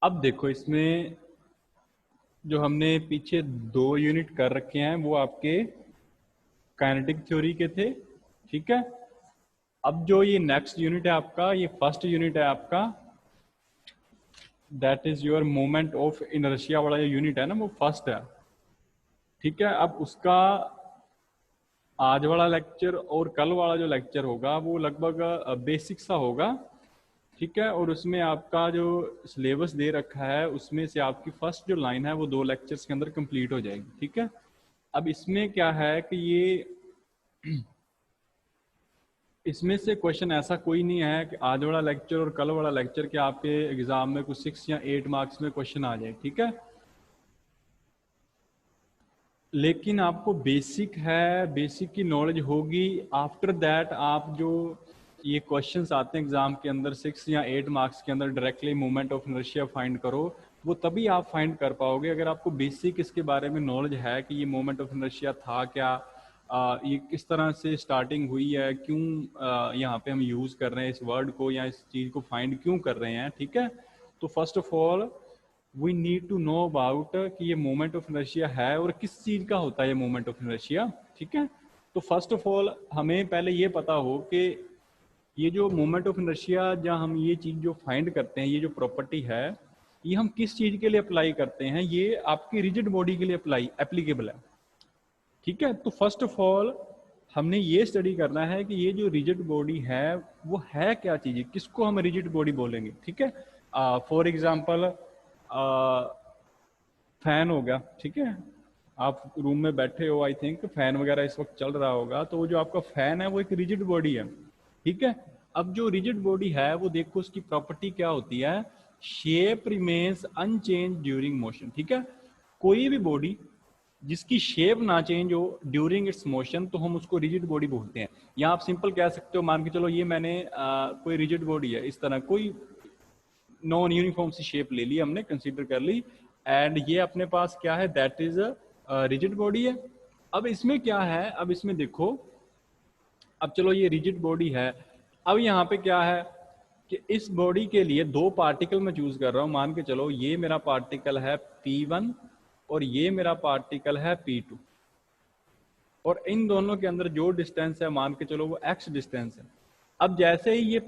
अब देखो इसमें जो हमने पीछे 2 यूनिट कर रखे हैं वो आपके काइनेटिक थ्योरी के थे, ठीक है। अब जो ये नेक्स्ट यूनिट है आपका, ये फर्स्ट यूनिट है आपका, that is your moment of inertia वाला जो यूनिट है ना, वो फर्स्ट है, ठीक है। अब उसका आज वाला लेक्चर और कल वाला जो लेक्चर होगा वो लगभग बेसिक सा होगा, ठीक है। और उसमें आपका जो सिलेबस दे रखा है उसमें से आपकी फर्स्ट जो लाइन है वो 2 लेक्चर्स के अंदर कंप्लीट हो जाएगी, ठीक है। अब इसमें क्या है कि ये इसमें से क्वेश्चन ऐसा कोई नहीं है कि आज वाला लेक्चर और कल वाला लेक्चर के आपके एग्जाम में कुछ 6 या 8 मार्क्स में क्वेश्चन आ जाए, ठीक है। लेकिन आपको बेसिक है, बेसिक की नॉलेज होगी। आफ्टर दैट आप जो ये क्वेश्चंस आते हैं एग्जाम के अंदर 6 या 8 मार्क्स के अंदर, directly moment of inertia find करो, वो तभी आप फाइंड कर पाओगे अगर आपको बेसिक इसके बारे में नॉलेज है कि ये मोमेंट ऑफ इनर्शिया था क्या, ये किस तरह से स्टार्टिंग हुई है, क्यों यहाँ पे हम यूज़ कर रहे हैं इस वर्ड को या इस चीज़ को फाइंड क्यों कर रहे हैं, ठीक है। तो first of all we need to know about कि ये मोमेंट ऑफ इनर्शिया है और किस चीज़ का होता है ये मोमेंट ऑफ इनर्शिया, ठीक है। तो फर्स्ट ऑफ ऑल हमें पहले ये पता हो कि ये जो मोमेंट ऑफ इनर्शिया, जहाँ हम ये चीज़ जो फाइंड करते हैं, ये जो प्रॉपर्टी है, ये हम किस चीज़ के लिए अप्लाई करते हैं, ये आपकी रिजिड बॉडी के लिए एप्लीकेबल है, ठीक है। तो फर्स्ट ऑफ ऑल हमने ये स्टडी करना है कि ये जो रिजिड बॉडी है वो है क्या चीज़, किसको हम रिजिड बॉडी बोलेंगे, ठीक है। फॉर एग्जाम्पल फैन हो गया, ठीक है। आप रूम में बैठे हो, आई थिंक फैन वगैरह इस वक्त चल रहा होगा, तो वो जो आपका फैन है वो एक रिजिड बॉडी है, ठीक है। अब जो रिजिड बॉडी है वो देखो उसकी प्रॉपर्टी क्या होती है, shape remains unchanged during motion, ठीक है। कोई भी बॉडी जिसकी शेप ना चेंज हो ड्यूरिंग इट्स मोशन तो हम उसको रिजिड बॉडी बोलते हैं। या आप सिंपल कह सकते हो, मान के चलो ये मैंने कोई रिजिड बॉडी है, इस तरह कोई नॉन यूनिफॉर्म सी शेप ले ली हमने, कंसीडर कर ली, एंड ये अपने पास क्या है, दैट इज रिजिड बॉडी है। अब इसमें क्या है, अब इसमें देखो, अब चलो ये रिजिड बॉडी है, अब यहाँ पे क्या है कि इस बॉडी के लिए 2 पार्टिकल मैं चूज कर रहा हूँ। मान के चलो ये मेरा पार्टिकल है P1 और ये मेरा पार्टिकल है P2, और इन दोनों के अंदर जो डिस्टेंस है मान के चलो वो x डिस्टेंस है। अब जैसे ही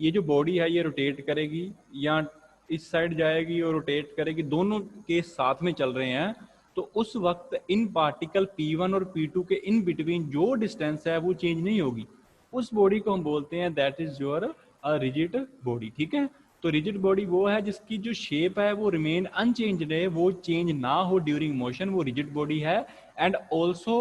ये जो बॉडी है ये रोटेट करेगी या इस साइड जाएगी और रोटेट करेगी, दोनों के साथ में चल रहे हैं, तो उस वक्त इन पार्टिकल P1 और P2 के इन बिटवीन जो डिस्टेंस है वो चेंज नहीं होगी। उस बॉडी को हम बोलते हैं that is your rigid body, ठीक है। तो रिजिड बॉडी वो है जिसकी जो शेप है वो रिमेन अनचेंज्ड है, वो चेंज ना हो ड्यूरिंग मोशन, वो रिजिड बॉडी है। एंड ऑल्सो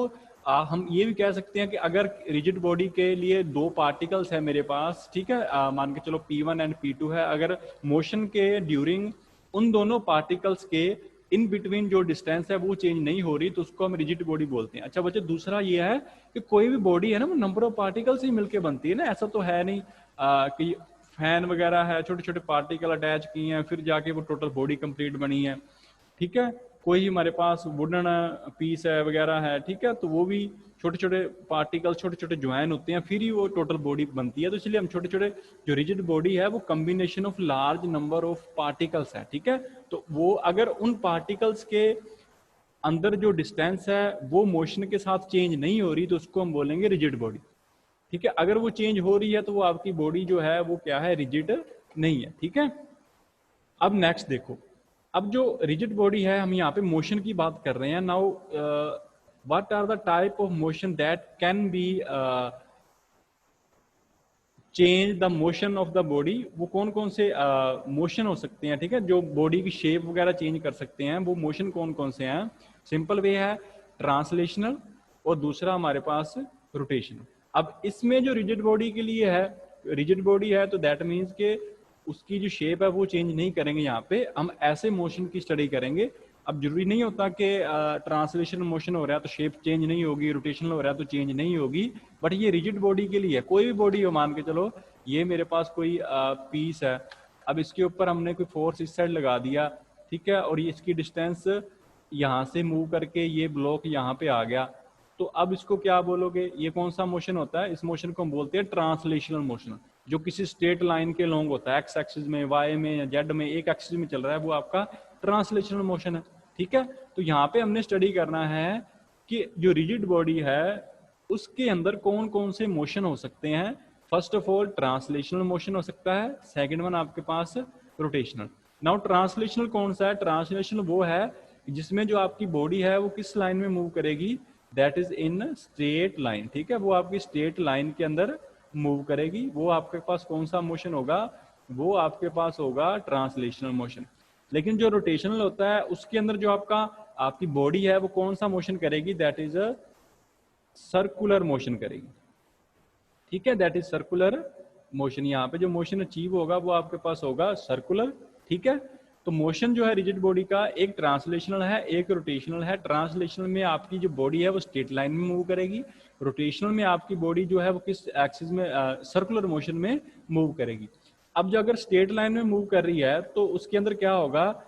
हम ये भी कह सकते हैं कि अगर रिजिड बॉडी के लिए 2 पार्टिकल्स है मेरे पास, ठीक है, मान के चलो P1 एंड P2 है, अगर मोशन के ड्यूरिंग उन दोनों पार्टिकल्स के इन बिटवीन जो डिस्टेंस है वो चेंज नहीं हो रही, तो उसको हम रिजिड बॉडी बोलते हैं। अच्छा बच्चे, दूसरा ये है कि कोई भी बॉडी है ना वो नंबर ऑफ पार्टिकल्स ही मिलकर बनती है ना, ऐसा तो है नहीं कि फैन वगैरह है छोटे छोटे पार्टिकल अटैच किए हैं फिर जाके वो टोटल बॉडी कंप्लीट बनी है, ठीक है। कोई हमारे पास वुडन पीस है वगैरह है, ठीक है, तो वो भी छोटे छोटे पार्टिकल छोटे छोटे ज्वाइन होते हैं फिर ही वो टोटल बॉडी बनती है। तो इसलिए हम छोटे छोटे जो रिजिड बॉडी है वो combination of large number of particles है, ठीक है। तो वो अगर उन पार्टिकल्स के अंदर जो डिस्टेंस है वो मोशन के साथ चेंज नहीं हो रही तो उसको हम बोलेंगे रिजिड बॉडी, ठीक है। अगर वो चेंज हो रही है तो वो आपकी बॉडी जो है वो क्या है, रिजिड नहीं है, ठीक है। अब नेक्स्ट देखो, अब जो रिजिड बॉडी है हम यहाँ पे मोशन की बात कर रहे हैं। Now what are the type of motion that can be change the motion of the body, वो कौन कौन से मोशन हो सकते हैं, ठीक है, जो बॉडी की शेप वगैरह चेंज कर सकते हैं, वो मोशन कौन कौन से हैं। सिंपल वे है ट्रांसलेशनल और दूसरा हमारे पास रोटेशनल। अब इसमें जो रिजिड बॉडी के लिए है, रिजिड बॉडी है तो दैट मीन्स के उसकी जो शेप है वो चेंज नहीं करेंगे, यहाँ पे हम ऐसे मोशन की स्टडी करेंगे। अब जरूरी नहीं होता कि ट्रांसलेशन मोशन हो रहा है तो शेप चेंज नहीं होगी, रोटेशनल हो रहा है तो चेंज नहीं होगी, बट ये रिजिड बॉडी के लिए है। कोई भी बॉडी हो, मान के चलो ये मेरे पास कोई पीस है, अब इसके ऊपर हमने कोई फोर्स इस साइड लगा दिया, ठीक है, और ये इसकी डिस्टेंस यहाँ से मूव करके ये ब्लॉक यहाँ पे आ गया, तो अब इसको क्या बोलोगे, ये कौन सा मोशन होता है, इस मोशन को हम बोलते हैं ट्रांसलेशनल मोशन। जो किसी स्ट्रेट लाइन के लॉन्ग होता है, एक्स एक्सिस में, वाई में या जेड में, एक एक्सिस में चल रहा है, वो आपका ट्रांसलेशनल मोशन है। ठीक है, तो यहाँ पे हमने स्टडी करना है कि जो रिजिड बॉडी है उसके अंदर कौन कौन से मोशन हो सकते हैं। First of all translational motion हो सकता है, सेकंड वन आपके पास रोटेशनल। नाउ ट्रांसलेशनल कौन सा है? ट्रांसलेशनल वो है जिसमें जो आपकी बॉडी है वो किस लाइन में मूव करेगी, that is in straight line. ठीक है, वो आपकी स्ट्रेट लाइन के अंदर मूव करेगी। वो आपके पास कौन सा मोशन होगा? वो आपके पास होगा ट्रांसलेशनल मोशन। लेकिन जो रोटेशनल होता है उसके अंदर जो आपकी बॉडी है वो कौन सा मोशन करेगी? That is a circular motion करेगी। ठीक है, दैट इज सर्कुलर मोशन। यहाँ पे जो मोशन अचीव होगा वो आपके पास होगा सर्कुलर। ठीक है, तो मोशन जो है रिजिड बॉडी का एक ट्रांसलेशनल है, एक रोटेशनल है। ट्रांसलेशनल में आपकी जो बॉडी है वो स्ट्रेट लाइन में मूव करेगी, रोटेशनल में आपकी बॉडी जो है वो किस एक्सिस में, सर्कुलर मोशन में मूव करेगी। अब जो अगर स्ट्रेट लाइन में मूव कर रही है तो उसके अंदर क्या होगा,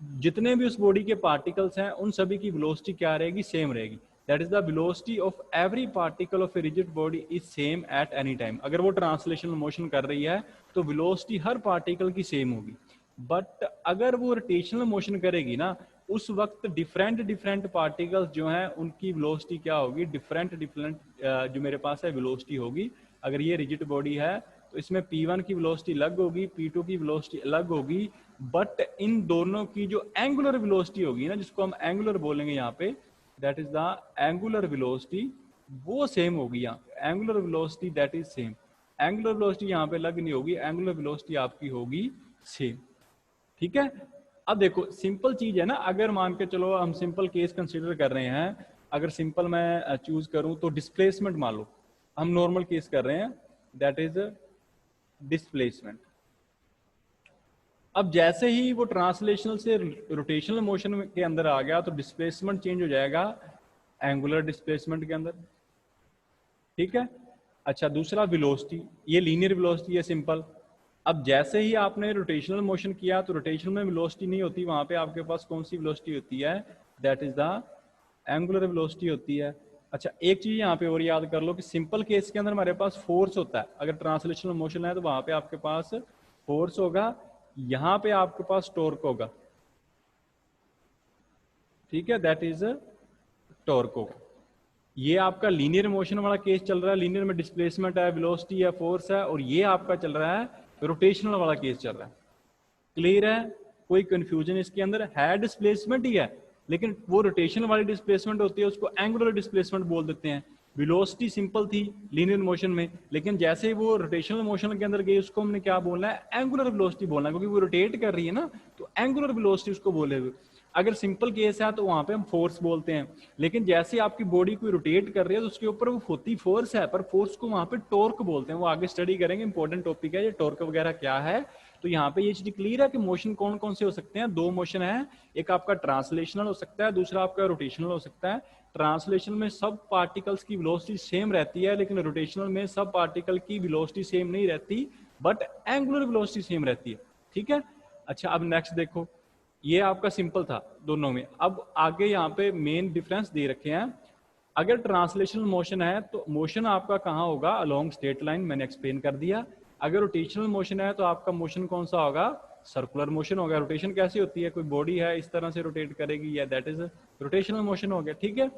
जितने भी उस बॉडी के पार्टिकल्स हैं उन सभी की वेलोसिटी क्या रहेगी? सेम रहेगी। That is the velocity of every particle of a rigid body is same at any time. अगर वो ट्रांसलेशनल मोशन कर रही है तो वेलोसिटी हर पार्टिकल की सेम होगी। बट अगर वो रोटेशनल मोशन करेगी ना, उस वक्त डिफरेंट पार्टिकल्स जो हैं उनकी वेलोसिटी क्या होगी? डिफरेंट जो मेरे पास है वेलोसिटी होगी। अगर ये रिजिड बॉडी है तो इसमें P1 की वेलोसिटी अलग होगी, P2 की वेलोसिटी अलग होगी, बट इन दोनों की जो एंगुलर वेलोसिटी होगी ना, जिसको हम एंगुलर बोलेंगे यहाँ पे, that is the angular velocity, वो सेम होगी। यहाँ पे angular velocity that is same. Angular velocity यहाँ पे अलग नहीं होगी, एंगुलर वेलोसिटी आपकी होगी सेम। ठीक है, अब देखो सिंपल चीज है ना, अगर मान के चलो हम सिंपल केस कंसीडर कर रहे हैं, अगर सिंपल मैं चूज करूं तो डिस्प्लेसमेंट मान लो, हम नॉर्मल केस कर रहे हैं, दैट इज डिस्प्लेसमेंट। अब जैसे ही वो ट्रांसलेशनल से रोटेशनल मोशन के अंदर आ गया तो डिस्प्लेसमेंट चेंज हो जाएगा एंगुलर डिस्प्लेसमेंट के अंदर। ठीक है, अच्छा दूसरा वेलोसिटी, ये लीनियर वेलोसिटी है सिंपल। अब जैसे ही आपने रोटेशनल मोशन किया तो रोटेशनल में वेलोसिटी नहीं होती, वहां पे आपके पास कौन सी वेलोसिटी होती है? That is the angular velocity होती है। अच्छा एक चीज यहाँ पे और याद कर लो कि सिंपल केस के अंदर हमारे पास फोर्स होता है। अगर ट्रांसलेशनल मोशन है तो वहां पे आपके पास फोर्स होगा, यहां पे आपके पास टॉर्क होगा। ठीक है, दैट इज टॉर्क होगा। ये आपका लीनियर मोशन वाला केस चल रहा है, लीनियर में डिस्प्लेसमेंट है, वेलोसिटी है, फोर्स है, और ये आपका चल रहा है रोटेशनल वाला केस चल रहा है। क्लियर है? कोई कंफ्यूजन इसके अंदर है? डिस्प्लेसमेंट ही है, लेकिन वो रोटेशनल वाली डिस्प्लेसमेंट होती है, उसको एंगुलर डिस्प्लेसमेंट बोल देते हैं। वेलोसिटी सिंपल थी लीनियर मोशन में, लेकिन जैसे ही वो रोटेशनल मोशन के अंदर गई उसको हमने क्या बोलना है? एंगुलर वेलोसिटी बोलना है, क्योंकि वो रोटेट कर रही है ना, तो एंगुलर वेलोसिटी उसको बोले हुए। अगर सिंपल केस है तो वहां पे हम फोर्स बोलते हैं, लेकिन जैसे आपकी बॉडी कोई रोटेट कर रही है तो उसके ऊपर वो होती फोर्स है, पर फोर्स को वहां पे टॉर्क बोलते हैं। वो आगे स्टडी करेंगे, इंपॉर्टेंट टॉपिक है ये, टॉर्क वगैरह क्या है। तो यहाँ पे ये चीज क्लियर है कि मोशन कौन कौन से हो सकते हैं? दो मोशन है, एक आपका ट्रांसलेशनल हो सकता है, दूसरा आपका रोटेशनल हो सकता है। ट्रांसलेशनल में सब पार्टिकल्स की वेलोसिटी सेम रहती है, लेकिन रोटेशनल में सब पार्टिकल की वेलोसिटी सेम नहीं रहती, बट एंगुलर वेलोसिटी सेम रहती है। ठीक है, अच्छा अब नेक्स्ट देखो, ये आपका सिंपल था दोनों में। अब आगे यहाँ पे मेन डिफरेंस दे रखे हैं। अगर ट्रांसलेशनल मोशन है तो मोशन आपका कहाँ होगा? अलोंग स्ट्रेट लाइन, मैंने एक्सप्लेन कर दिया। अगर रोटेशनल मोशन है तो आपका मोशन कौन सा होगा? सर्कुलर मोशन होगा। रोटेशन कैसी होती है? कोई बॉडी है इस तरह से रोटेट करेगी, या दैट इज रोटेशनल मोशन हो गया। ठीक है,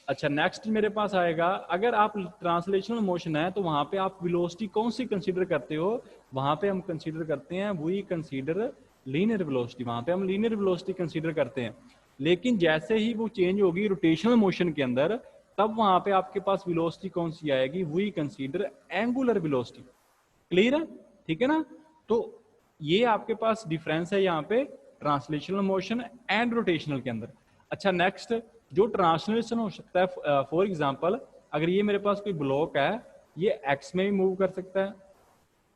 अच्छा नेक्स्ट मेरे पास आएगा, अगर आप ट्रांसलेशनल मोशन है तो वहां पे आप वेलोसिटी कौन सी कंसीडर करते हो? वहां पे हम कंसीडर करते हैं, वी कंसीडर लीनियर वेलोसिटी। वहां पे हम लीनियर वेलोसिटी कंसीडर करते हैं। लेकिन जैसे ही वो चेंज होगी रोटेशनल मोशन के अंदर, तब वहां पे आपके पास वेलोसिटी कौन सी आएगी? We consider angular velocity. Clear है? ठीक है ना? तो ये आपके पास डिफरेंस है यहाँ पे ट्रांसलेशनल मोशन एंड रोटेशनल के अंदर। अच्छा नेक्स्ट, जो ट्रांसलेशन हो सकता है, फॉर एग्जांपल अगर ये मेरे पास कोई ब्लॉक है, ये एक्स में भी मूव कर सकता है,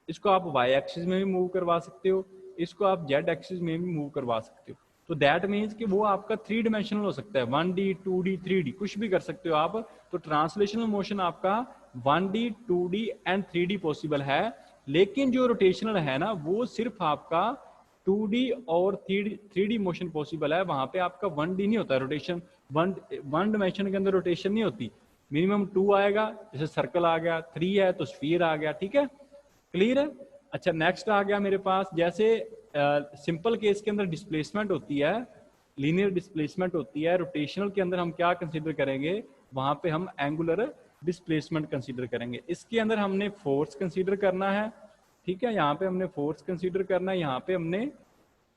इसको आप वाई एक्सिस में भी मूव करवा सकते हो, इसको आप जेड एक्सिस में भी मूव करवा सकते हो। तो दैट मीन्स कि वो आपका 3 डायमेंशनल हो सकता है, 1D 2D 3D कुछ भी कर सकते हो आप। तो ट्रांसलेशनल मोशन आपका 1D 2D and 3D possible है, लेकिन जो रोटेशनल है ना वो सिर्फ आपका 2D और 3D मोशन पॉसिबल है। वहां पे आपका 1D नहीं होता रोटेशन, वन डायमेंशन के अंदर रोटेशन नहीं होती। मिनिमम 2 आएगा, जैसे सर्कल आ गया, 3 है तो स्फीयर आ गया। ठीक है, क्लियर है? अच्छा, नेक्स्ट आ गया मेरे पास, जैसे सिंपल केस के अंदर डिस्प्लेसमेंट होती है, लीनियर डिस्प्लेसमेंट होती है, रोटेशनल के अंदर हम क्या कंसीडर करेंगे, वहां पे हम एंगुलर डिस्प्लेसमेंट कंसीडर करेंगे। इसके अंदर हमने फोर्स कंसीडर करना है, ठीक है, यहाँ पे हमने फोर्स कंसीडर करना है, यहाँ पे हमने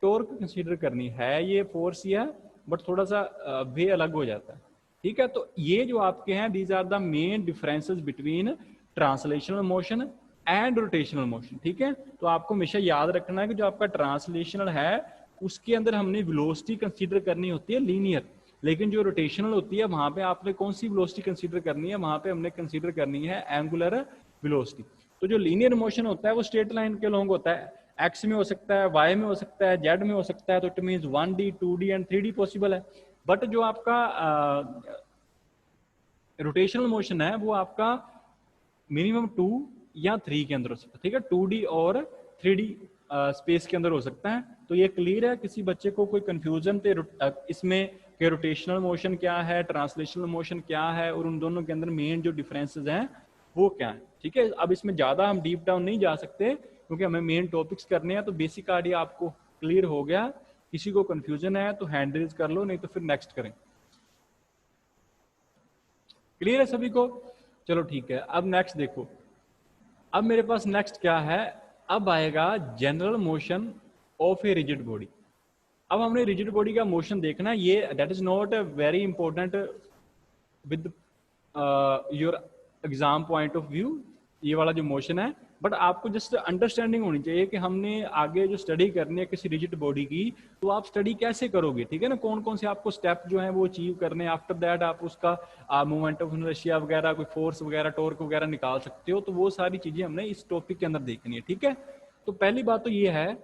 टॉर्क कंसीडर करनी है। ये फोर्स ही है बट थोड़ा सा वे अलग हो जाता है, ठीक है। तो ये जो आपके हैं, these are the main differences between translational motion and rotational motion, ठीक है। तो आपको हमेशा याद रखना है कि जो आपका ट्रांसलेशनल है उसके अंदर हमने वेलोसिटी कंसीडर करनी होती है लीनियर, लेकिन जो रोटेशनल होती है वहां पे आपने कौन सी वेलोसिटी कंसीडर करनी है, वहां पे हमने कंसीडर करनी है एंगुलर वेलोसिटी। तो जो लीनियर मोशन होता है वो स्ट्रेट लाइन के लॉन्ग होता है, एक्स में हो सकता है, वाई में हो सकता है, जेड में हो सकता है, तो it means 1D 2D and 3D possible है। बट जो आपका रोटेशनल मोशन है वो आपका मिनिमम 2 या 3 के अंदर हो सकता है, ठीक है, 2D और 3D स्पेस के अंदर हो सकता है। तो ये क्लियर है? किसी बच्चे को कोई कंफ्यूजन थे इसमें कि रोटेशनल मोशन क्या है, ट्रांसलेशनल मोशन क्या है, और उन दोनों के अंदर मेन जो डिफरेंसेस हैं वो क्या है, ठीक है। अब इसमें ज्यादा हम डीप डाउन नहीं जा सकते क्योंकि हमें मेन टॉपिक्स करने हैं, तो बेसिक आइडिया आपको क्लियर हो गया। किसी को कंफ्यूजन है तो हैंड रेज कर लो, नहीं तो फिर नेक्स्ट करें। क्लियर है सभी को? चलो ठीक है, अब नेक्स्ट देखो। अब मेरे पास नेक्स्ट क्या है, अब आएगा general motion of a rigid body. अब हमने रिजिड बॉडी का मोशन देखना है, ये that is not very important with your exam point of view, ये वाला जो मोशन है, बट आपको जस्ट अंडरस्टैंडिंग होनी चाहिए कि हमने आगे जो स्टडी करनी है किसी रिजिड बॉडी की, तो आप स्टडी कैसे करोगे, ठीक है ना, कौन कौन से आपको स्टेप जो है वो अचीव करने, आफ्टर दैट आप उसका मूवमेंट ऑफ इनर्शिया वगैरह, कोई फोर्स वगैरह, टॉर्क वगैरह निकाल सकते हो। तो वो सारी चीजें हमने इस टॉपिक के अंदर देखनी है, ठीक है। तो पहली बात तो ये है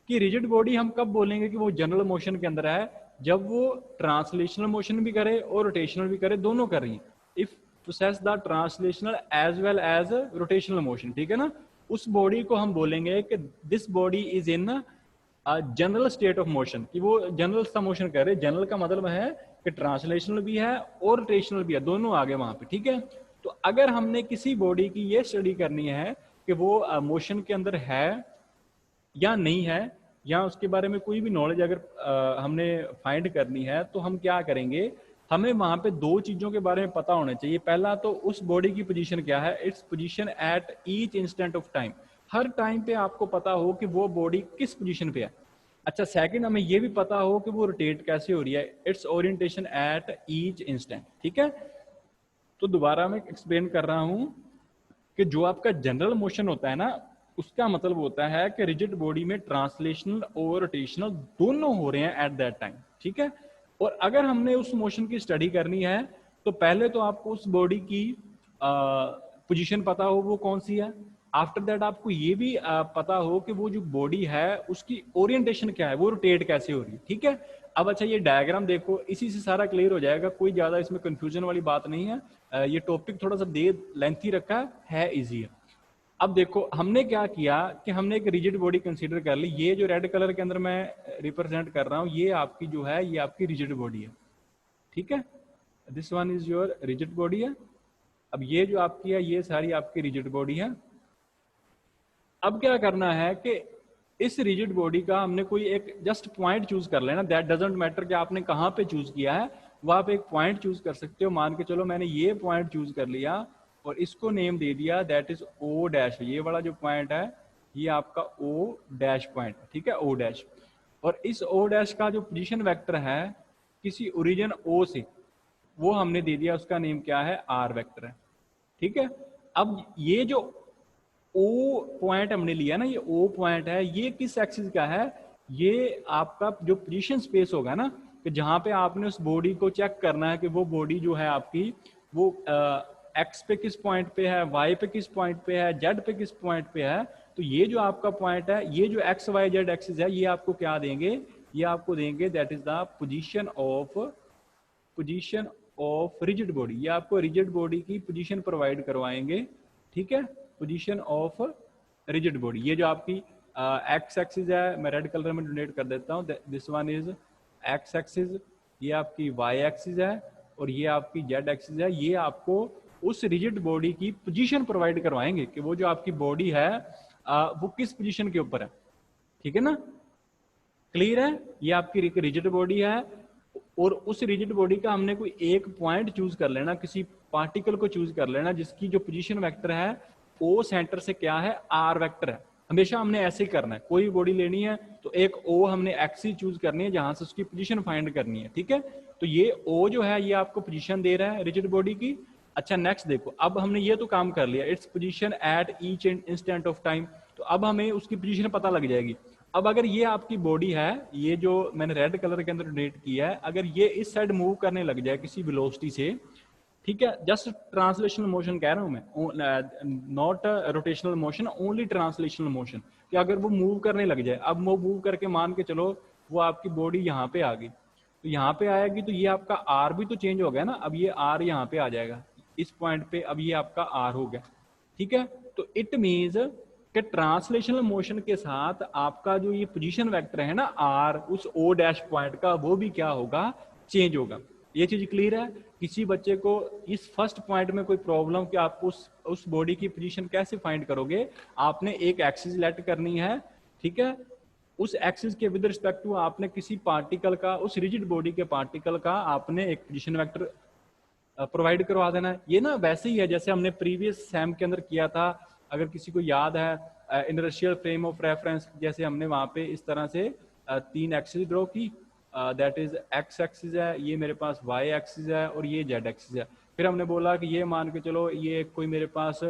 कि रिजिड बॉडी हम कब बोलेंगे कि वो जनरल मोशन के अंदर है, जब वो ट्रांसलेशनल मोशन भी करे और रोटेशनल भी करे, दोनों कर रही है। If possess the translational as well as rotational motion, ठीक है ना, उस बॉडी को हम बोलेंगे कि this body is in general state of motion, कि वो जनरल सा मोशन कर रहे। जनरल का मतलब है कि ट्रांसलेशनल भी है और रोटेशनल भी है, दोनों आगे वहां पे, ठीक है। तो अगर हमने किसी बॉडी की ये स्टडी करनी है कि वो मोशन के अंदर है या नहीं है, या उसके बारे में कोई भी नॉलेज अगर हमने फाइंड करनी है, तो हम क्या करेंगे, हमें वहां पे दो चीजों के बारे में पता होना चाहिए। पहला तो उस बॉडी की पोजीशन क्या है, its position at each instant of time, her time पे आपको पता हो कि वो बॉडी किस पोजीशन पे है। अच्छा, सेकंड, हमें ये भी पता हो कि वो रोटेट कैसे हो रही है, it's orientation at each instant, ठीक है। तो दोबारा मैं एक्सप्लेन कर रहा हूं कि जो आपका जनरल मोशन होता है ना, उसका मतलब होता है कि रिजिड बॉडी में ट्रांसलेशनल और रोटेशनल दोनों हो रहे हैं एट दैट टाइम, ठीक है। और अगर हमने उस मोशन की स्टडी करनी है तो पहले तो आपको उस बॉडी की पोजीशन पता हो वो कौन सी है। आफ्टर दैट आपको ये भी पता हो कि वो जो बॉडी है उसकी ओरिएंटेशन क्या है, वो रोटेट कैसे हो रही है, ठीक है। अब अच्छा, ये डायग्राम देखो, इसी से सारा क्लियर हो जाएगा, कोई ज्यादा इसमें कंफ्यूजन वाली बात नहीं है। ये टॉपिक थोड़ा सा लेंथी रखा है, इजी है। अब देखो हमने क्या किया कि हमने एक रिजिड बॉडी कंसीडर कर ली। ये जो रेड कलर के अंदर मैं रिप्रेजेंट कर रहा हूं, ये आपकी जो है, ये आपकी रिजिड बॉडी है, ठीक है। This one is your rigid body है। अब ये जो आपकी है, ये सारी आपकी रिजिड बॉडी है। अब क्या करना है कि इस रिजिड बॉडी का हमने कोई एक जस्ट पॉइंट चूज कर लेना, दैट डजंट मैटर कि आपने कहां पे चूज किया है, वो आप एक पॉइंट चूज कर सकते हो। मान के चलो मैंने ये पॉइंट चूज कर लिया और इसको नेम दे दिया, दैट इज ओ डैश। ये वाला जो पॉइंट है ये आपका ओ डैश पॉइंट, ठीक है, ओ डैश। और इस ओ डैश का जो पोजीशन वेक्टर है किसी ओरिजिन ओ से, वो हमने दे दिया, उसका नेम क्या है, आर वेक्टर है, ठीक है। अब ये जो ओ पॉइंट हमने लिया ना, ये ओ पॉइंट है, ये किस एक्सिस का है, ये आपका जो पोजीशन स्पेस होगा ना, कि जहां पे आपने उस बॉडी को चेक करना है कि वो बॉडी जो है आपकी, वो एक्स पे किस पॉइंट पे है, वाई पे किस पॉइंट पे है, जेड पे किस पॉइंट पे है। तो ये जो आपका पॉइंट है, ये जो एक्स वाई जेड एक्सिस है, ये आपको क्या देंगे, ये आपको देंगे that is the position of rigid body. ये आपको रिजिड बॉडी की पोजीशन प्रोवाइड करवाएंगे, ठीक है, पोजीशन ऑफ रिजिड बॉडी। ये जो आपकी एक्स एक्सिस है, मैं रेड कलर में डोनेट कर देता हूँ, this one is x axis, ये आपकी वाई एक्सिस है और ये आपकी जेड एक्सिस है। ये आपको उस रिजिड बॉडी की पोजीशन प्रोवाइड करवाएंगे कि वो जो आपकी बॉडी है वो किस पोजीशन के ऊपर है, ठीक है ना, क्लियर है। ये आपकी एक रिजिड बॉडी है और उस रिजिड बॉडी का हमने कोई एक पॉइंट चूज कर लेना, किसी पार्टिकल को चूज कर लेना जिसकी जो पोजीशन वेक्टर है ओ सेंटर से क्या है, आर वेक्टर है। हमेशा हमने ऐसे ही करना है, कोई बॉडी लेनी है तो एक ओ हमने एक्सिस चूज करनी है जहां से उसकी पोजीशन फाइंड करनी है, ठीक है। तो ये ओ जो है ये आपको पोजीशन दे रहा है रिजिड बॉडी की। अच्छा नेक्स्ट देखो, अब हमने ये तो काम कर लिया, its position at each instant of time, तो अब हमें उसकी पोजीशन पता लग जाएगी। अब अगर ये आपकी बॉडी है, ये जो मैंने रेड कलर के अंदर डोनेट किया है, अगर ये इस साइड मूव करने लग जाए किसी वेलोसिटी से, ठीक है, जस्ट ट्रांसलेशनल मोशन कह रहा हूं मैं, not rotational motion, only translational motion, कि अगर वो मूव करने लग जाए, अब वो मूव करके मान के चलो वो आपकी बॉडी यहाँ पे आ गई, तो यहाँ पे आएगी तो ये आपका आर भी तो चेंज हो गया ना, अब ये आर यहाँ पे आ जाएगा इस पॉइंट पे, अब ये आपका आर हो गया, ठीक है। तो इट मीन्स कि ट्रांसलेशनल मोशन के साथ आपका जो ये पोजीशन वेक्टर है ना आर, उस ओ डैश पॉइंट का, वो भी क्या होगा, चेंज होगा। ये चीज क्लियर है। किसी बच्चे को इस फर्स्ट पॉइंट में कोई प्रॉब्लम कि आप उस बॉडी की पोजीशन कैसे फाइंड करोगे, आपने एक एक्सिस लेट करनी है, ठीक है, उस एक्सिस के विद रिस्पेक्ट टू आपने किसी पार्टिकल का, उस रिजिड बॉडी के पार्टिकल का आपने एक पोजीशन वेक्टर प्रोवाइड करवा देना है। ये ना वैसे ही है जैसे हमने प्रीवियस सेम के अंदर किया था, अगर किसी को याद है इनर्शियल फ्रेम ऑफ रेफरेंस, जैसे हमने वहां पे इस तरह से तीन एक्सिस ड्रॉ की, दैट इज एक्स एक्सिस है, ये मेरे पास वाई एक्सिस है और ये जेड एक्सिस है। फिर हमने बोला कि ये मान के चलो ये कोई मेरे पास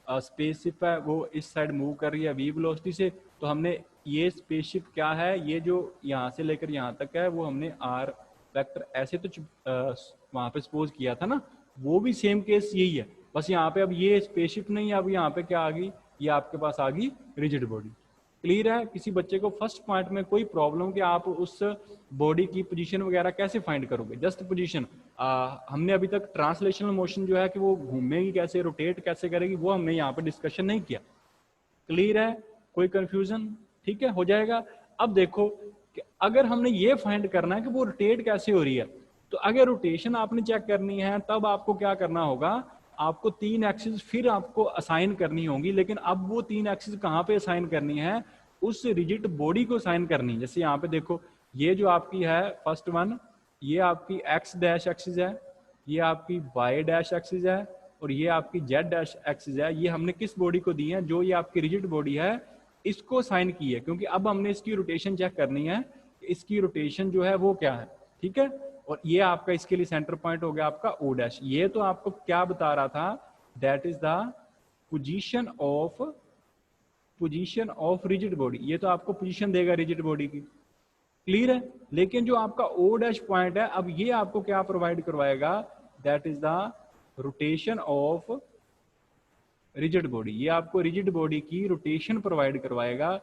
स्पेसशिप है, वो इस साइड मूव कर रही है वी वेलोसिटी से, तो हमने ये स्पेसशिप क्या है, ये जो यहाँ से लेकर यहाँ तक है वो हमने आर वेक्टर ऐसे तो वहां पे सपोज किया था ना, वो भी सेम केस यही है, बस यहाँ पे अब ये स्पेसशिप नहीं है, अब यहाँ पे क्या आ गई, ये आपके पास आ गई रिजिड बॉडी। क्लियर है। किसी बच्चे को फर्स्ट पॉइंट में कोई प्रॉब्लम कि आप उस बॉडी की पोजीशन वगैरह कैसे फाइंड करोगे, जस्ट पोजीशन, हमने अभी तक ट्रांसलेशनल मोशन जो है कि वो घूमेगी कैसे, रोटेट कैसे करेगी, वो हमने यहाँ पे डिस्कशन नहीं किया। क्लियर है, कोई कंफ्यूजन, ठीक है, हो जाएगा। अब देखो कि अगर हमने ये फाइंड करना है कि वो रोटेट कैसे हो रही है, तो अगर रोटेशन आपने चेक करनी है तब आपको क्या करना होगा, आपको तीन एक्सिस फिर आपको असाइन करनी होगी, लेकिन अब वो तीन एक्सिस कहाँ पे असाइन करनी है, उस रिजिड बॉडी को असाइन करनी है। जैसे यहाँ पे देखो, ये जो आपकी है फर्स्ट वन, ये आपकी एक्स डैश एक्सिस है, ये आपकी वाई डैश एक्सिस है और ये आपकी जेड डैश एक्सिस है। ये हमने किस बॉडी को दी है, जो ये आपकी रिजिड बॉडी है इसको साइन की है, क्योंकि अब हमने इसकी रोटेशन चेक करनी है, इसकी रोटेशन जो है वो क्या है, ठीक है। और ये आपका इसके लिए सेंटर पॉइंट हो गया आपका ओ डैश। ये तो आपको क्या बता रहा था, that is the position of rigid body, ये तो आपको पोजीशन देगा रिजिड बॉडी की। क्लियर है। लेकिन जो आपका ओ डैश पॉइंट है, अब ये आपको क्या प्रोवाइड करवाएगा, that is the rotation of rigid body. ये आपको रिजिड बॉडी की रोटेशन प्रोवाइड करवाएगा।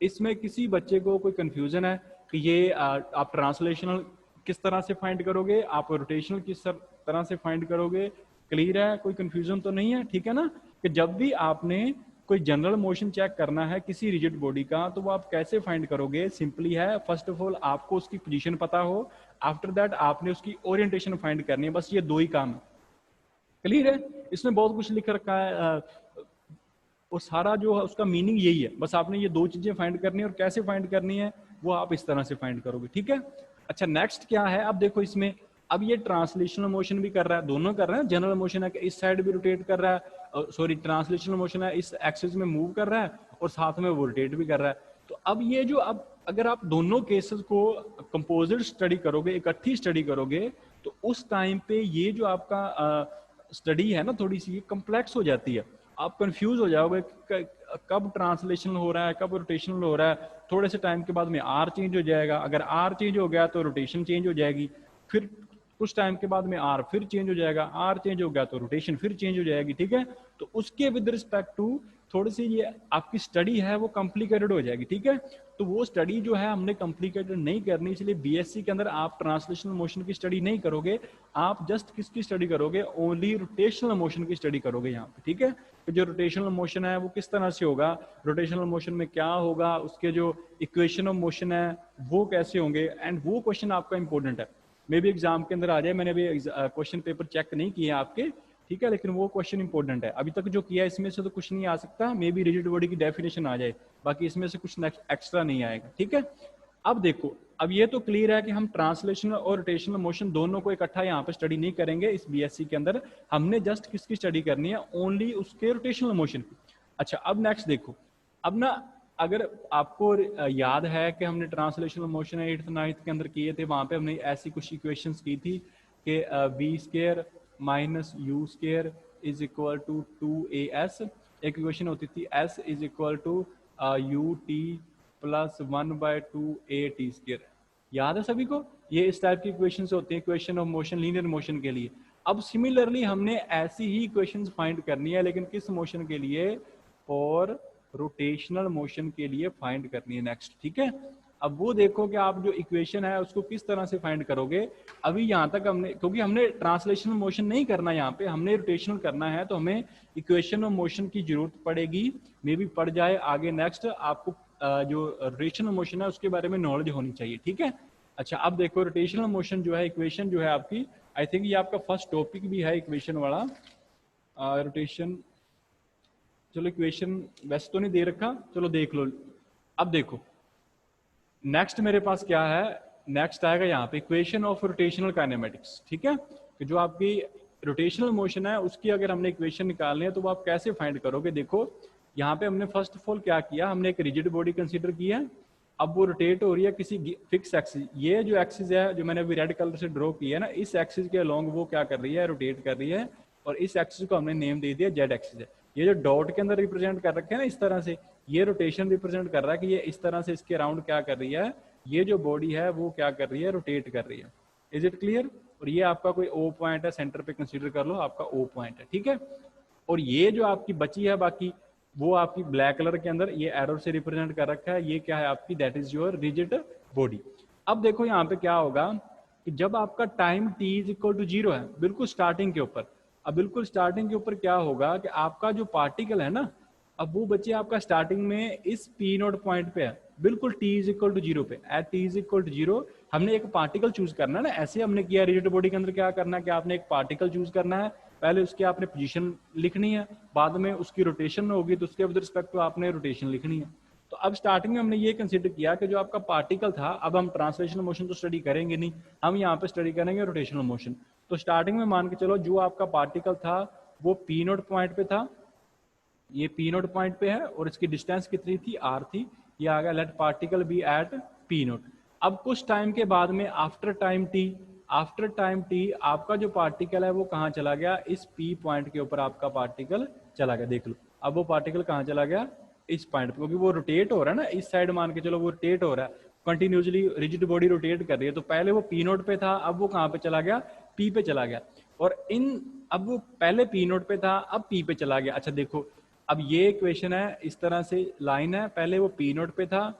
इसमें किसी बच्चे को कोई कंफ्यूजन है कि ये आप ट्रांसलेशनल किस तरह से फाइंड करोगे, आप रोटेशनल किस तरह से फाइंड करोगे, क्लियर है, कोई कंफ्यूजन तो नहीं है, ठीक है ना। कि जब भी आपने कोई जनरल मोशन चेक करना है किसी रिजिड बॉडी का, तो वो आप कैसे फाइंड करोगे, सिंपली है, फर्स्ट ऑफ ऑल आपको उसकी पोजीशन पता हो, आफ्टर दैट आपने उसकी ओरिएंटेशन फाइंड करनी है, बस ये दो ही काम है। क्लियर है। इसमें बहुत कुछ लिख रखा है और सारा जो है उसका मीनिंग यही है, बस आपने ये दो चीजें फाइंड करनी है और कैसे फाइंड करनी है वो आप इस तरह से फाइंड करोगे, ठीक है। अच्छा नेक्स्ट क्या है, अब देखो इसमें, अब ये ट्रांसलेशनल मोशन भी कर रहा है, दोनों कर रहे हैं, जनरल मोशन है कि इस साइड भी रोटेट कर रहा है, सॉरी ट्रांसलेशनल मोशन है इस एक्सिस में मूव कर रहा है और साथ में वो रोटेट भी कर रहा है। तो अब ये जो, अब अगर आप दोनों केसेस को कंपोजिट स्टडी करोगे, इकट्ठी स्टडी करोगे, तो उस टाइम पे ये जो आपका स्टडी है ना थोड़ी सी कॉम्प्लेक्स हो जाती है, आप कंफ्यूज हो जाओगे कब ट्रांसलेशनल हो रहा है, कब रोटेशनल हो रहा है। थोड़े से टाइम के बाद में आर चेंज हो जाएगा, अगर आर चेंज हो गया तो रोटेशन चेंज हो जाएगी, फिर कुछ टाइम के बाद में आर फिर चेंज हो जाएगा, आर चेंज हो गया तो रोटेशन फिर चेंज हो जाएगी, ठीक है। तो उसके विद रिस्पेक्ट टू थोड़ी सी ये आपकी स्टडी है वो कॉम्प्लिकेटेड हो जाएगी, ठीक है। तो वो स्टडी जो है हमने कॉम्प्लिकेटेड नहीं करनी, इसलिए बीएससी के अंदर आप ट्रांसलेशनल मोशन की स्टडी नहीं करोगे, आप जस्ट किसकी स्टडी करोगे, ओनली रोटेशनल मोशन की स्टडी करोगे यहाँ पे, ठीक है। तो जो रोटेशनल मोशन है वो किस तरह से होगा, रोटेशनल मोशन में क्या होगा, उसके जो इक्वेशन ऑफ मोशन है वो कैसे होंगे, एंड वो क्वेश्चन आपका इंपॉर्टेंट है, मे बी एग्जाम के अंदर आ जाए। मैंने अभी क्वेश्चन पेपर चेक नहीं किए आपके, ठीक है, लेकिन वो क्वेश्चन इंपॉर्टेंट है। अभी तक जो किया इसमें से तो कुछ नहीं आ सकता, मे बी रिजिड बॉडी की डेफिनेशन आ जाए, बाकी इसमें से कुछ एक्स्ट्रा नहीं आएगा। ठीक है, अब देखो, अब ये तो क्लियर है कि हम ट्रांसलेशनल और रोटेशनल मोशन दोनों को इकट्ठा यहाँ पे स्टडी नहीं करेंगे इस बीएससी के अंदर। हमने जस्ट किसकी स्टडी करनी है, ओनली उसके रोटेशनल मोशन की। अच्छा, अब नेक्स्ट देखो, अब ना अगर आपको याद है कि हमने ट्रांसलेशनल मोशन 8th 9th के अंदर किए थे, वहां पे हमने ऐसी कुछ इक्वेशंस की थी कि v square minus u square is equal to 2as। एक इक्वेशन होती थी s is equal to u t plus 1/2 a t²। याद है सभी को? ये इस टाइप की इक्वेशंस होती हैं equation of motion, linear motion के लिए। अब सिमिलरली हमने ऐसी ही इक्वेशंस फाइंड करनी है, लेकिन किस मोशन के लिए, और रोटेशनल मोशन के लिए फाइंड करनी है नेक्स्ट। ठीक है, अब वो देखो कि आप जो इक्वेशन है उसको किस तरह से फाइंड करोगे। अभी यहाँ तक हमने, क्योंकि हमने ट्रांसलेशनल मोशन नहीं करना यहाँ पे, हमने रोटेशनल करना है, तो हमें इक्वेशन ऑफ मोशन की जरूरत पड़ेगी, मे बी पड़ जाए आगे। नेक्स्ट आपको जो रोटेशनल मोशन है उसके बारे में नॉलेज होनी चाहिए। ठीक है, अच्छा अब देखो रोटेशनल मोशन जो है, इक्वेशन जो है आपकी, आई थिंक ये आपका फर्स्ट टॉपिक भी है इक्वेशन वाला, रोटेशन। चलो इक्वेशन वैसे तो नहीं दे रखा, चलो देख लो। अब देखो नेक्स्ट मेरे पास क्या है, नेक्स्ट आएगा यहाँ पे इक्वेशन ऑफ रोटेशनल काइनेमेटिक्स। ठीक है, कि जो आपकी रोटेशनल मोशन है उसकी अगर हमने इक्वेशन निकालनी है तो वो आप कैसे फाइंड करोगे। देखो यहाँ पे हमने फर्स्ट ऑफ ऑल क्या किया, हमने एक रिजिड बॉडी कंसीडर किया, अब वो रोटेट हो रही है किसी फिक्स एक्सिस। ये जो एक्सिस है जो मैंने अभी रेड कलर से ड्रॉ किया है ना, इस एक्सिस के अलोंग वो क्या कर रही है, रोटेट कर रही है, और इस एक्सिस को हमने नेम दे दिया जेड एक्सिस है। ये जो डॉट के अंदर रिप्रेजेंट कर रखे हैं ना इस तरह से, ये रोटेशन रिप्रेजेंट कर रहा है कि ये इस तरह से इसके अराउंड क्या कर रही है, ये जो बॉडी है वो क्या कर रही है, रोटेट कर रही है। Is it clear? और ये आपका कोई ओ पॉइंट है, सेंटर पे कंसीडर कर लो, आपका ओ पॉइंट है। ठीक है, और ये जो आपकी बची है बाकी, वो आपकी ब्लैक कलर के अंदर ये एरो से रिप्रेजेंट कर रखा है, ये क्या है आपकी, that is your rigid body. अब देखो यहाँ पे क्या होगा कि जब आपका time t is equal to 0 है, बिल्कुल स्टार्टिंग के ऊपर, अब बिल्कुल स्टार्टिंग के ऊपर क्या होगा कि आपका जो पार्टिकल है ना, अब वो बच्चे आपका स्टार्टिंग में इस पी नोट पॉइंट पे है, बिल्कुल t इज इक्वल टू 0 पे, at t is equal to 0 हमने एक पार्टिकल चूज करना है ना। ऐसे हमने किया रिजिड बॉडी के अंदर, क्या करना है कि आपने एक पार्टिकल चूज करना है, पहले उसकी आपने पोजीशन लिखनी है, बाद में उसकी रोटेशन होगी तो उसके विद रिस्पेक्ट टू आपने रोटेशन लिखनी है। तो अब स्टार्टिंग में हमने ये कंसीडर किया कि जो आपका पार्टिकल था, अब हम ट्रांसलेशनल मोशन तो स्टडी करेंगे नहीं, हम यहाँ पे स्टडी करेंगे रोटेशनल मोशन। तो स्टार्टिंग में मान के चलो जो आपका पार्टिकल था वो पी नोट पॉइंट पे था, ये पी नोट पॉइंट पे है, और इसकी डिस्टेंस कितनी थी, आर थी। ये आ गया let particle be at P nought. अब कुछ टाइम के बाद में आफ्टर टाइम टी आपका जो पार्टिकल है वो कहाँ चला गया, इस पी पॉइंट के ऊपर आपका पार्टिकल चला गया। देख लो अब वो पार्टिकल कहाँ चला गया, इस पॉइंट पे, क्योंकि वो रोटेट हो रहा है ना इस साइड, मान के चलो वो रोटेट हो रहा है कंटिन्यूसली, रिजिड बॉडी रोटेट कर रही है। तो पहले वो पी नोट पे था, अब वो कहाँ पे चला गया, पी पे चला गया। और अब वो पहले पी नोट पे था, अब पी पे चला गया। अच्छा देखो, अब ये इक्वेशन है, इस तरह से लाइन है, पहले वो पी नोट पे था,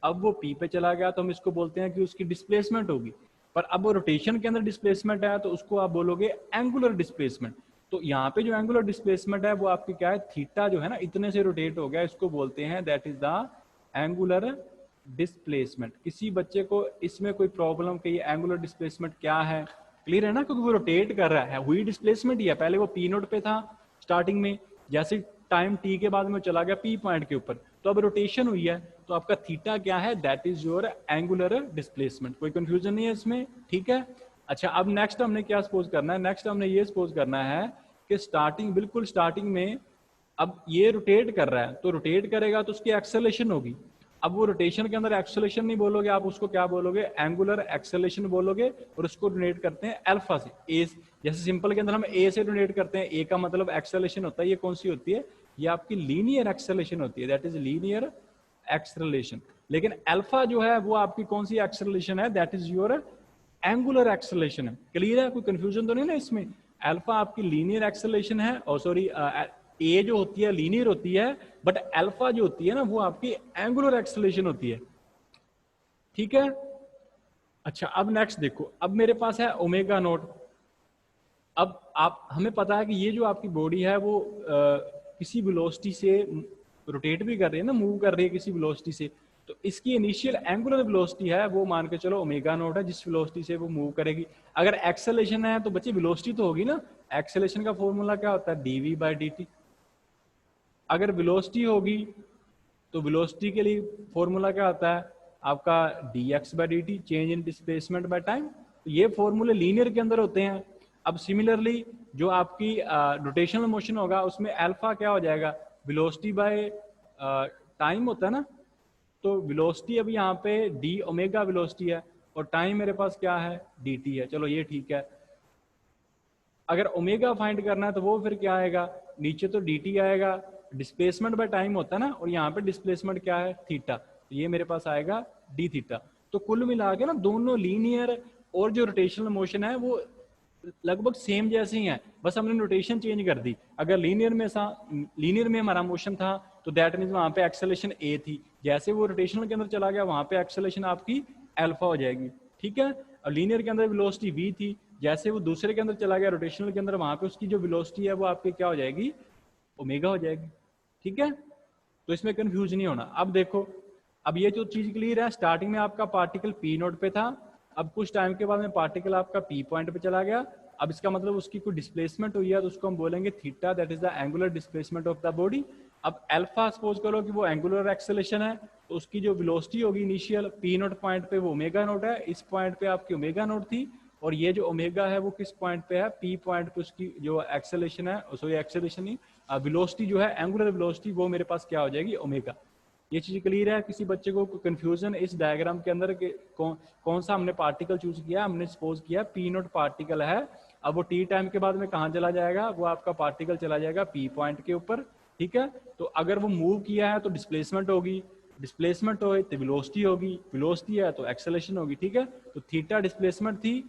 अब वो पी पे चला गया, तो हम इसको बोलते हैं कि उसकी डिस्प्लेसमेंट होगी। पर अब वो रोटेशन के अंदर डिस्प्लेसमेंट है तो उसको आप बोलोगे एंगुलर डिस्प्लेसमेंट। तो यहाँ पे जो एंगुलर डिस्प्लेसमेंट है वो आपकी क्या है, थीटा जो है ना, इतने से रोटेट हो गया, इसको बोलते हैं that is the angular displacement. किसी बच्चे को इसमें कोई प्रॉब्लम कि ये एंगुलर डिस्प्लेसमेंट क्या है, क्लियर है ना, क्योंकि वो रोटेट कर रहा है, हुई डिस्प्लेसमेंट ही है। पहले वो पी नोट पे था स्टार्टिंग में, जैसे टाइम टी के बाद में चला गया पी पॉइंट के ऊपर, तो अब रोटेशन हुई है, तो आपका थीटा क्या है, that is your angular displacement. कोई कंफ्यूजन नहीं है इसमें, ठीक है। अच्छा अब नेक्स्ट हमने क्या सपोज करना है, नेक्स्ट हमने ये सपोज करना है कि स्टार्टिंग, बिल्कुल स्टार्टिंग में अब ये रोटेट कर रहा है, तो रोटेट करेगा तो उसकी एक्सेलेरेशन होगी। अब वो रोटेशन के अंदर एक्सेलेरेशन नहीं बोलोगे आप, उसको क्या बोलोगे, एंगुलर एक्सेलेरेशन बोलोगे, और उसको डोनेट करते हैं अल्फा से, ए, जैसे सिंपल के अंदर हम ए से डोनेट करते हैं, ए का मतलब एक्सेलेरेशन होता है, ये कौन सी होती है, ये आपकी लीनियर एक्सेलेरेशन होती है, दैट इज लीनियर एक्सेलरेशन। लेकिन अल्फा जो है वो आपकी कौन सी एक्सेलरेशन है, that is your angular acceleration है। क्लियर है, कोई कंफ्यूजन तो नहीं ना इसमें। अल्फा आपकी लीनियर एक्सेलरेशन है, और सॉरी ए जो होती है लीनियर होती है, बट अल्फा जो होती है ना वो आपकी एंगुलर एक्सेलरेशन होती है, ठीक है। अच्छा अब नेक्स्ट देखो, अब मेरे पास है ओमेगा नोट। अब आप, हमें पता है कि ये जो आपकी बॉडी है वो किसी वेलोसिटी से रोटेट भी कर रही है ना, मूव कर रही है किसी वेलोसिटी से, तो इसकी इनिशियल एंगुलर वेलोसिटी है वो मान के चलो ओमेगा नोट है, जिस वेलोसिटी से वो मूव करेगी। अगर एक्सेलरेशन है तो बच्चे वेलोसिटी तो होगी ना, एक्सेलेरेशन का फॉर्मूला क्या होता है, dv बाई dt। अगर वेलोसिटी होगी तो वेलोसिटी के लिए फॉर्मूला क्या होता है आपका, dx by dt, change in displacement by time. तो ये फॉर्मूले लीनियर के अंदर होते हैं। अब सिमिलरली जो आपकी रोटेशनल मोशन होगा उसमें अल्फा क्या हो जाएगा, वेलोसिटी बाय टाइम होता है ना। तो वेलोसिटी अभी यहाँ पे डी ओमेगा वेलोसिटी है और टाइम मेरे पास क्या है, dt है। चलो ये ठीक है। अगर ओमेगा फाइंड करना है तो वो फिर क्या आएगा, नीचे तो dt आएगा, डिस्प्लेसमेंट बाय टाइम होता है ना, और यहाँ पे डिस्प्लेसमेंट क्या है, थीटा। तो ये मेरे पास आएगा डी थीटा। तो कुल मिला के ना दोनों लीनियर और जो रोटेशनल मोशन है वो लगभग सेम जैसे ही है, बस हमने नोटेशन चेंज कर दी। अगर लीनियर में हमारा मोशन था तो दैट मीन्स वहां पे एक्सेलेरेशन ए थी, जैसे वो रोटेशनल के अंदर चला गया वहां पे एक्सेलेरेशन आपकी अल्फा हो जाएगी, ठीक है। और लीनियर के अंदर वेलोसिटी v थी, जैसे वो दूसरे के अंदर चला गया रोटेशनल के अंदर, वहां पे उसकी जो वेलोसिटी है वो आपकी क्या हो जाएगी, ओमेगा हो जाएगी, ठीक है। तो इसमें कंफ्यूज नहीं होना। अब देखो, अब ये जो चीज क्लियर है, स्टार्टिंग में आपका पार्टिकल पी नोट पे था, अब कुछ टाइम के बाद में पार्टिकल आपका पी पॉइंट पे चला गया। अब इसका मतलब उसकी कोई डिस्प्लेसमेंट हुई है तो उसको हम बोलेंगे theta, that is the angular displacement of the body. अब अल्फा सपोज करो कि वो एंगुलर एक्सेलेरेशन है, तो उसकी जो वेलोसिटी होगी इनिशियल पी नोट पॉइंट पे वो ओमेगा नोट है, इस पॉइंट पे आपकी ओमेगा नोट थी, और ये जो ओमेगा है वो किस पॉइंट पे है, पी पॉइंट पे उसकी जो एक्सेलेरेशन है, सॉरी एक्सेलेरेशन नहीं, वेलोसिटी जो है एंगुलर वेलोसिटी, वो मेरे पास क्या हो जाएगी, ओमेगा। ये चीज क्लियर है? किसी बच्चे को कंफ्यूजन इस डायग्राम के अंदर के कौन सा हमने पार्टिकल चूज किया, हमने सपोज किया पी नोट पार्टिकल है। अब वो टी टाइम के बाद में कहाँ चला जाएगा, वो आपका पार्टिकल चला जाएगा पी पॉइंट के ऊपर, ठीक है। तो अगर वो मूव किया है तो डिस्प्लेसमेंट होगी, डिस्प्लेसमेंट हो तो वेलोसिटी होगी, वेलोसिटी है तो एक्सेलेरेशन होगी, ठीक है। तो थीटा डिस्प्लेसमेंट थी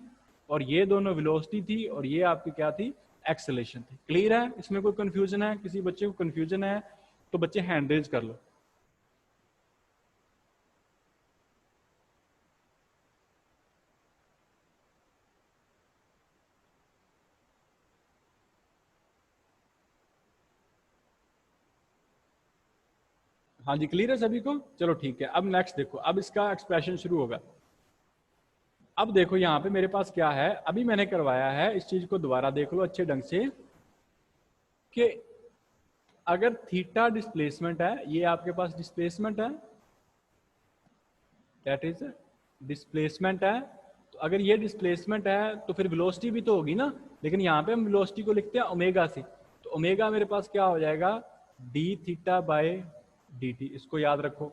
और ये दोनों वेलोसिटी थी और ये आपकी क्या थी, एक्सेलेरेशन थी। क्लियर है? इसमें कोई कंफ्यूजन है? किसी बच्चे को कंफ्यूजन है तो बच्चे हैंड रेज कर लो। हाँ जी, क्लियर है सभी को? चलो ठीक है। अब नेक्स्ट देखो, अब इसका एक्सप्रेशन शुरू होगा। अब देखो यहाँ पे मेरे पास क्या है, अभी मैंने करवाया है, इस चीज को दोबारा देख लो अच्छे ढंग से, कि अगर थीटा डिस्प्लेसमेंट है, ये आपके पास डिस्प्लेसमेंट है, दैट इज डिस्प्लेसमेंट है। तो अगर ये डिस्प्लेसमेंट है तो फिर वेलोसिटी भी तो होगी ना, लेकिन यहाँ पे हम वेलोसिटी को लिखते हैं ओमेगा से। तो ओमेगा मेरे पास क्या हो जाएगा, D theta by d T, इसको याद रखो।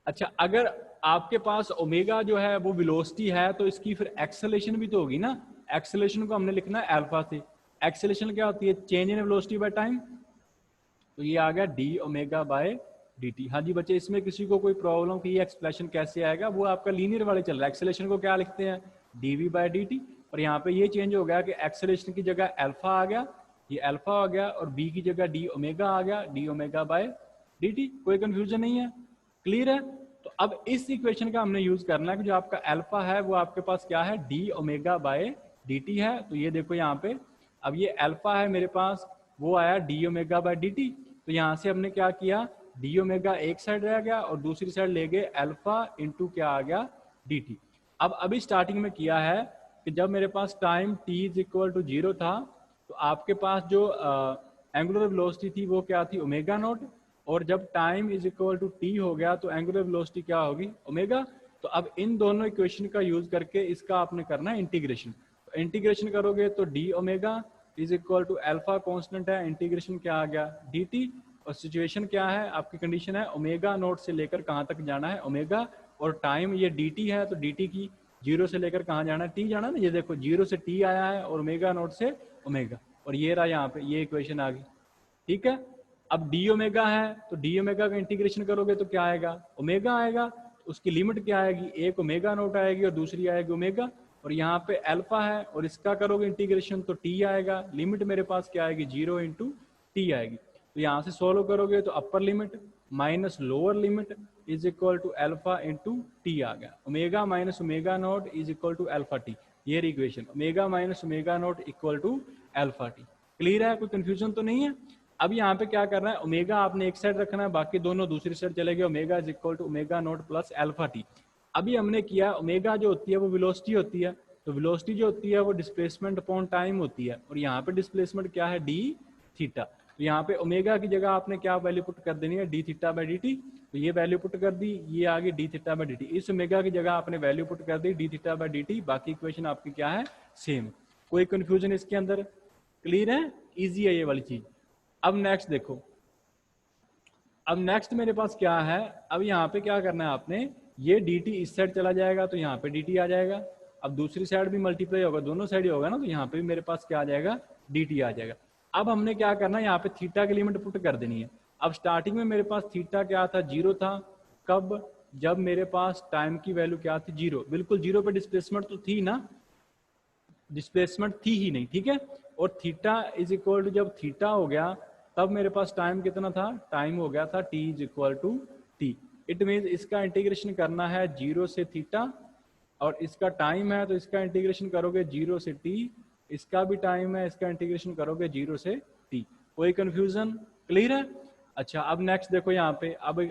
अच्छा, अगर आपके पास ओमेगा जो है वो वेलोसिटी है तो इसकी फिर एक्सेलेरेशन भी तो होगी ना। एक्सेलेरेशन को हमने लिखना है अल्फा से। एक्सेलेरेशन क्या होती है, change in velocity by time. तो ये आ गया d omega by d T. हाँ जी बच्चे, इसमें किसी को कोई प्रॉब्लम की एक्सप्रेशन कैसे आएगा, वो आपका लीनियर वाले चल रहा है। एक्सेलेरेशन को क्या लिखते हैं, d v by d t, और यहाँ पे ये चेंज हो गया कि एक्सेलेरेशन की जगह अल्फा आ गया, ये अल्फा आ गया, और बी की जगह डी ओमेगा आ गया, d omega by d T. कोई कंफ्यूजन नहीं है? क्लियर है? तो अब इस इक्वेशन का हमने यूज करना है कि जो आपका अल्फा है वो आपके पास क्या है, D omega by d T है। तो ये देखो यहाँ पे, अब ये अल्फा है मेरे पास, वो आया D omega by d t. तो यहाँ से हमने क्या किया, डी ओमेगा एक साइड रह गया और दूसरी साइड ले गए अल्फा इंटू क्या आ गया, डी टी। अब अभी स्टार्टिंग में किया है कि जब मेरे पास time t is equal to 0 था तो आपके पास जो एंगुलर वेलोसिटी थी वो क्या थी, ओमेगा नॉट, और जब time is equal to t हो गया तो एंगुलर वेलोसिटी क्या होगी, ओमेगा। तो अब इन दोनों इक्वेशन का यूज करके इसका आपने करना है इंटीग्रेशन। तो इंटीग्रेशन करोगे तो d omega is equal to alpha constant है, इंटीग्रेशन क्या आ गया, डी टी। और सिचुएशन क्या है, आपकी कंडीशन है ओमेगा नोट से लेकर कहाँ तक जाना है, ओमेगा, और टाइम ये डी टी है तो डी टी की 0 से लेकर कहाँ जाना है, टी जाना है ना। ये देखो 0 से टी आया है और ओमेगा नोट से ओमेगा, और ये रहा यहाँ पे, ये इक्वेशन आ गई, ठीक है। अब डी ओमेगा है तो डी ओमेगा का इंटीग्रेशन करोगे तो क्या आएगा, ओमेगा आएगा। तो उसकी लिमिट क्या आएगी, एक ओमेगा नोट आएगी और दूसरी आएगी ओमेगा, और यहाँ पे अल्फा है और इसका करोगे इंटीग्रेशन तो टी आएगा। लिमिट मेरे पास क्या आएगी, 0 इंटू टी आएगी। तो यहाँ से सोल्व करोगे तो upper limit minus lower limit is equal to alpha into t आ गया। Omega minus omega not is equal to alpha t, ये equation, omega minus omega not equal to alpha t. Clear है? कोई confusion तो नहीं है? अब यहाँ पे क्या करना है, ओमेगा आपने एक साइड रखना है, बाकी दोनों दूसरी साइड चले गए। Omega is equal to omega nought plus alpha t. अभी हमने किया, ओमेगा जो होती है वो वेलोसिटी होती है, तो वेलोसिटी जो होती है वो डिस्प्लेसमेंट अपॉन टाइम होती है, और यहाँ पे डिस्प्लेसमेंट क्या है, डी थीटा। तो यहाँ पे ओमेगा की जगह आपने क्या वैल्यू पुट कर देनी है, d theta by d t. तो ये वैल्यू पुट कर दी, ये आ गई d theta by d t. इस ओमेगा की जगह आपने वैल्यू पुट कर दी d theta by d t. बाकी इक्वेशन आपकी क्या है, सेम। कोई कंफ्यूजन इसके अंदर, क्लियर है, इजी है ये वाली चीज। अब नेक्स्ट देखो, अब नेक्स्ट मेरे पास क्या है, अब यहाँ पे क्या करना है आपने, ये डी टी इस साइड चला जाएगा तो यहाँ पे डी टी आ जाएगा। अब दूसरी साइड भी मल्टीप्लाई होगा, दोनों साइड ही होगा ना, तो यहाँ पे भी मेरे पास क्या आ जाएगा, डी टी आ जाएगा। अब हमने क्या करना है, यहाँ पे थीटा की लिमिट पुट कर देनी है। अब स्टार्टिंग में मेरे पास थीटा क्या था, जीरो था। कब, जब मेरे पास टाइम की वैल्यू क्या थी, जीरो। बिल्कुल जीरो पे डिस्प्लेसमेंट तो थी ना, डिस्प्लेसमेंट थी ही नहीं, ठीक है। और थीटा इज इक्वल टू, जब थीटा हो गया तब मेरे पास टाइम कितना था, टाइम हो गया था t is equal to t. It mean इसका इंटीग्रेशन करना है जीरो से थीटा, और इसका टाइम है तो इसका इंटीग्रेशन करोगे जीरो से टी, इसका भी टाइम है, इसका इंटीग्रेशन करोगे जीरो से टी। कोई कंफ्यूजन, क्लियर है। अच्छा अब नेक्स्ट देखो यहाँ पे, अब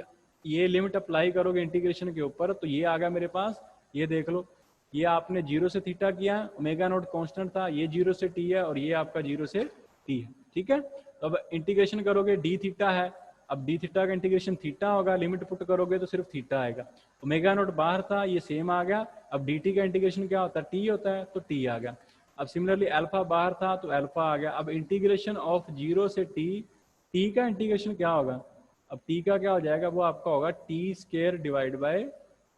ये लिमिट अप्लाई करोगे इंटीग्रेशन के ऊपर, तो ये आ गया मेरे पास, ये देख लो, ये आपने जीरो से थीटा किया, ओमेगा नॉट कांस्टेंट था, ये जीरो से टी है, और ये आपका जीरो से टी है, ठीक है। तो अब इंटीग्रेशन करोगे, डी थीटा है, अब डी थीटा का इंटीग्रेशन थीटा होगा, लिमिट पुट करोगे तो सिर्फ थीटा आएगा। ओमेगा नॉट बाहर था, ये सेम आ गया। अब डी टी का इंटीग्रेशन क्या होता है, टी होता है, तो टी आ गया। अब सिमिलरली अल्फा बाहर था तो अल्फा आ गया। अब इंटीग्रेशन ऑफ जीरो से टी, टी का इंटीग्रेशन क्या होगा, अब टी का क्या हो जाएगा, वो आपका होगा T square divide by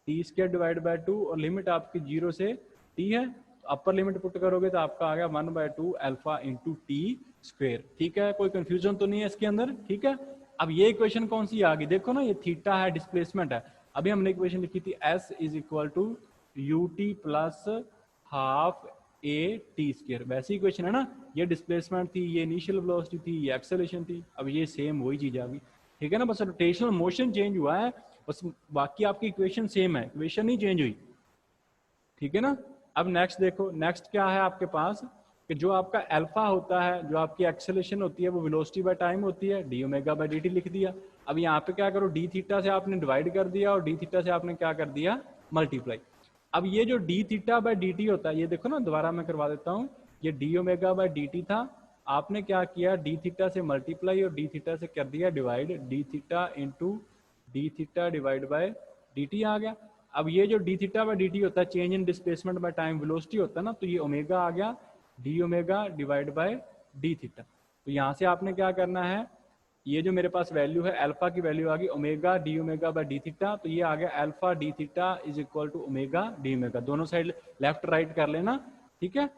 T square divide by two, और लिमिट आपकी जीरो से टी है, तो अपर लिमिट पुट करोगे तो आपका आ गया 1/2 अल्फा इंटू टी स्क्वेयर, ठीक है। कोई कंफ्यूजन तो नहीं है इसके अंदर, ठीक है। अब ये इक्वेशन कौन सी आ गई, देखो ना, ये थीटा है, डिस्प्लेसमेंट है। अभी हमने इक्वेशन लिखी थी s is equal to u t plus half a t square, वैसी इक्वेशन है ना। ये डिस्प्लेसमेंट थी, ये इनिशियल वेलोसिटी थी, ये एक्सेलरेशन थी। अब ये सेम वही चीज आ गई, ठीक है ना, बस रोटेशनल मोशन चेंज हुआ है, बस बाकी आपकी इक्वेशन सेम है, इक्वेशन नहीं चेंज हुई, ठीक है ना। अब नेक्स्ट देखो, नेक्स्ट क्या है आपके पास, कि जो आपका अल्फा होता है, जो आपकी एक्सेलरेशन होती है, वो वेलोसिटी बाय टाइम होती है, D omega by d T लिख दिया। अब यहाँ पे क्या करो, डी थीटा से आपने डिवाइड कर दिया, और डी थीटा से आपने क्या कर दिया, मल्टीप्लाई। अब ये जो d theta by d t होता है, ये देखो ना, दोबारा मैं करवा देता हूँ, ये d omega by d t था, आपने क्या किया, डी थीटा से मल्टीप्लाई और डी थीटा से कर दिया divide, d theta into d theta divide by d t आ गया। अब ये जो d theta by d t होता है, change in displacement by time velocity होता है ना, तो ये ओमेगा आ गया, d omega divide by d theta. तो यहाँ से आपने क्या करना है, ये जो मेरे पास वैल्यू है अल्फा की वैल्यू आ गई omega d omega by d theta, तो ये आ गया alpha d theta is equal to omega d omega, दोनों साइड लेफ्ट राइट कर लेना, ठीक है।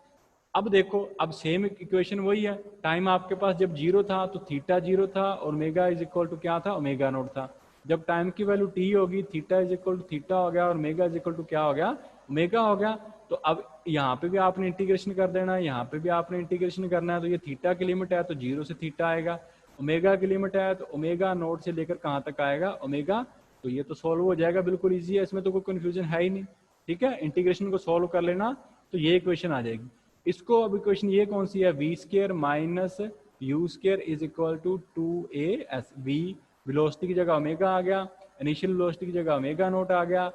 अब देखो, अब सेम इक्वेशन वही है, टाइम आपके पास जब जीरो था तो थीटा जीरो था, और ओमेगा इज इक्वल टू क्या था, ओमेगा नोट था। जब टाइम की वैल्यू टी होगी, theta is equal to theta हो गया, और ओमेगा इज इक्वल टू क्या हो गया, ओमेगा हो गया। तो अब यहाँ पे भी आपने इंटीग्रेशन कर देना है, यहाँ पे भी आपने इंटीग्रेशन करना है। तो ये थीटा की लिमिट है तो जीरो से थीटा आएगा, ओमेगा की लिमिट है तो ओमेगा नोट से लेकर कहाँ तक आएगा, ओमेगा। तो ये तो सॉल्व हो जाएगा, बिल्कुल इजी है, इसमें तो कोई कंफ्यूजन है ही नहीं, ठीक है। इंटीग्रेशन को सॉल्व कर लेना तो ये इक्वेशन आ जाएगी। इसको अब इक्वेशन ये कौन सी है, v square minus u square is equal to 2as, v velocity की जगह ओमेगा आ गया, इनिशियल वेलोसिटी की जगह ओमेगा नोट आ गया,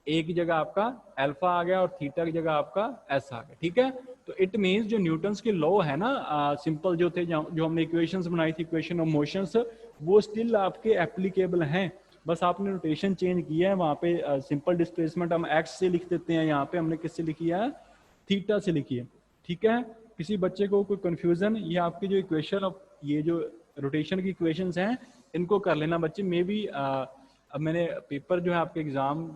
ए की जगह आपका अल्फा आ गया, और थीटा की जगह आपका एस आ गया, ठीक है। तो इट मींस जो न्यूटन्स के लॉ है ना, सिंपल जो थे, जो हमने इक्वेशंस बनाई थी, इक्वेशन ऑफ मोशंस, वो स्टिल आपके एप्लीकेबल हैं, बस आपने रोटेशन चेंज किया है। वहाँ पे सिंपल डिस्प्लेसमेंट हम एक्स से लिख देते हैं, यहाँ पे हमने किससे लिखी है, थीटा से लिखी है, ठीक है। किसी बच्चे को कोई कंफ्यूजन, ये आपकी जो इक्वेशन ऑफ, ये जो रोटेशन की इक्वेशंस हैं, इनको कर लेना बच्चे। मे बी अब मैंने पेपर जो है आपके एग्जाम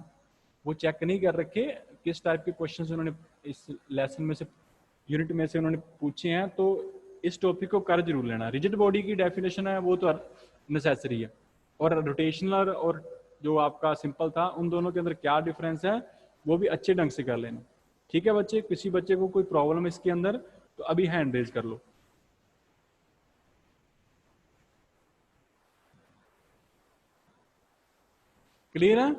वो चेक नहीं कर रखे, किस टाइप के क्वेश्चंस उन्होंने इस लेसन में से, यूनिट में से उन्होंने पूछे हैं, तो इस टॉपिक को कर जरूर लेना। रिजिड बॉडी की डेफिनेशन है वो तो नेसेसरी है, और रोटेशनल और जो आपका सिंपल था, उन दोनों के अंदर क्या डिफरेंस है वो भी अच्छे ढंग से कर लेना, ठीक है बच्चे। किसी बच्चे को कोई प्रॉब्लम इसके अंदर तो अभी हैंड रेज कर लो। क्लियर है,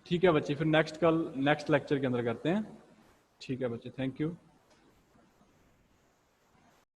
ठीक है बच्चे, फिर नेक्स्ट कल नेक्स्ट लेक्चर के अंदर करते हैं, ठीक है बच्चे, थैंक यू।